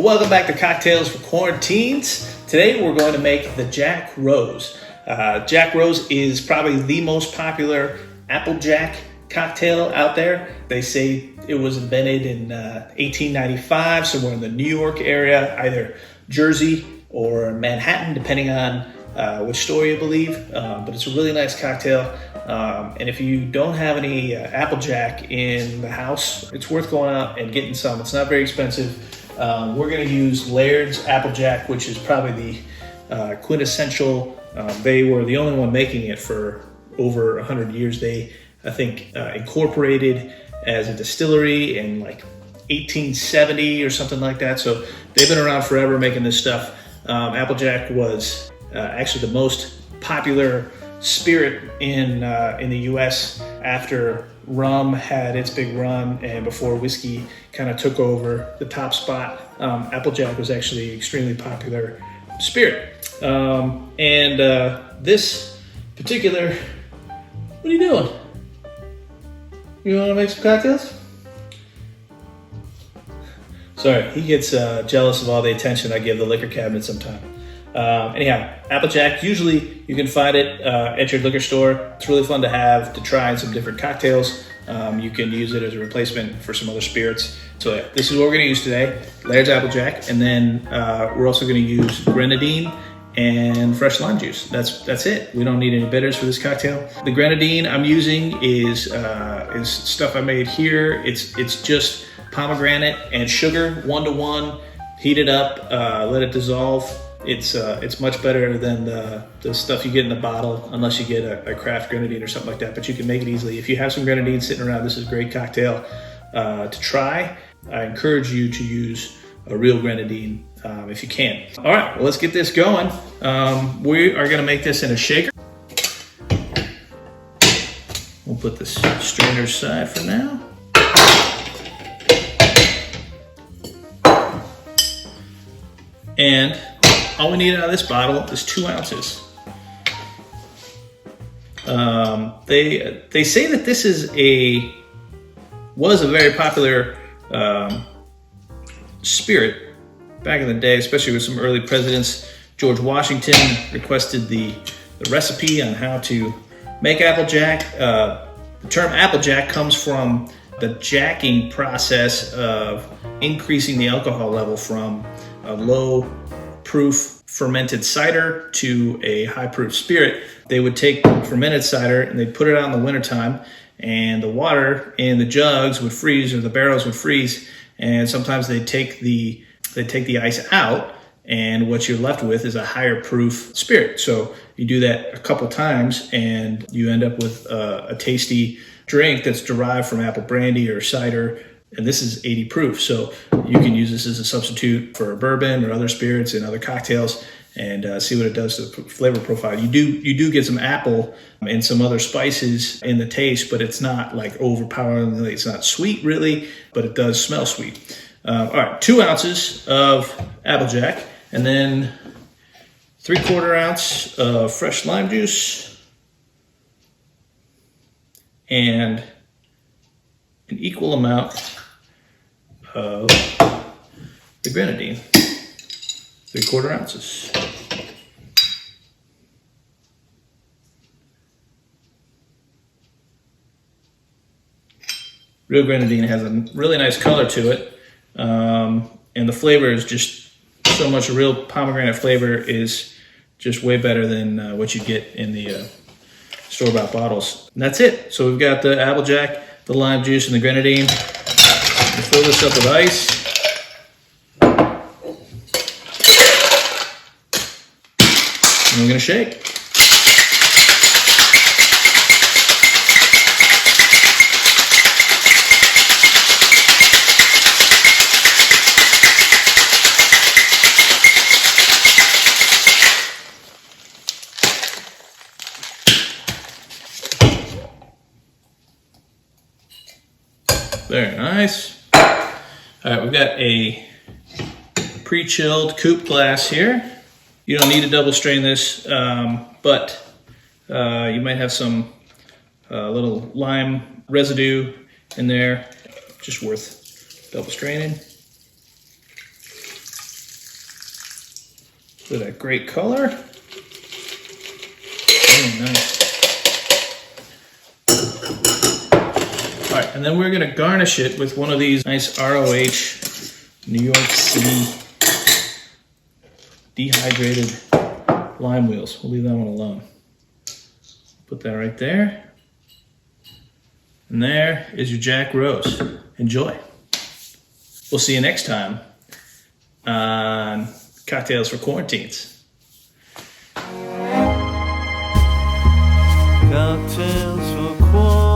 Welcome back to Cocktails for Quarantines. Today we're going to make the Jack Rose. Jack Rose is probably the most popular Applejack cocktail out there. They say it was invented in 1895, somewhere in the New York area, either Jersey or Manhattan, depending on which store you believe. But it's a really nice cocktail. And if you don't have any Applejack in the house, it's worth going out and getting some. It's not very expensive. We're going to use Laird's Applejack, which is probably the quintessential. They were the only one making it for over 100 years. They, I think, incorporated as a distillery in like 1870 or something like that. So they've been around forever making this stuff. Applejack was actually the most popular spirit in the U.S. after rum had its big run and before whiskey kind of took over the top spot. Applejack was actually extremely popular spirit. This particular, what are you doing? You want to make some cocktails? Sorry, he gets jealous of all the attention I give the liquor cabinet sometime. Anyhow, Applejack, usually you can find it at your liquor store. It's really fun to have, to try in some different cocktails. You can use it as a replacement for some other spirits. So yeah, this is what we're going to use today, Laird's Applejack, and then we're also going to use Grenadine and fresh lime juice. That's it. We don't need any bitters for this cocktail. The Grenadine I'm using is stuff I made here. It's just pomegranate and sugar, 1-to-1. Heat it up, let it dissolve. It's much better than the stuff you get in the bottle, unless you get a craft Grenadine or something like that, but you can make it easily. If you have some Grenadine sitting around, this is a great cocktail to try. I encourage you to use a real Grenadine if you can. All right, well, let's get this going. We are gonna make this in a shaker. We'll put this strainer aside for now. And all we need out of this bottle is 2 ounces. They say that this was a very popular spirit back in the day, especially with some early presidents. George Washington requested the recipe on how to make Applejack. The term Applejack comes from the jacking process of increasing the alcohol level from a low proof fermented cider to a high proof spirit. They would take fermented cider and they'd put it out in the wintertime, and the water in the jugs would freeze, or the barrels would freeze, and sometimes they'd take the ice out, and what you're left with is a higher proof spirit. So you do that a couple times and you end up with a tasty drink that's derived from apple brandy or cider. And this is 80 proof, so you can use this as a substitute for a bourbon or other spirits and other cocktails, and see what it does to the flavor profile. You do get some apple and some other spices in the taste, but it's not like overpowering. It's not sweet really, but it does smell sweet. All right, 2 ounces of Applejack, and then 3/4 ounce of fresh lime juice, and an equal amount of the Grenadine, 3/4 ounces. Real Grenadine has a really nice color to it, and the flavor is just so much. A real pomegranate flavor is just way better than what you get in the store-bought bottles. And that's it. So we've got the Applejack, the lime juice, and the Grenadine. We'll fill this up with ice. And we're gonna shake. Very nice. All right, we've got a pre-chilled coupe glass here. You don't need to double strain this, but you might have some little lime residue in there, just worth double straining. with that great color. Very nice. All right, and then we're gonna garnish it with one of these nice ROH New York City dehydrated lime wheels. We'll leave that one alone. Put that right there. And there is your Jack Rose. Enjoy. We'll see you next time on Cocktails for Quarantines. Cocktails for Quarantines.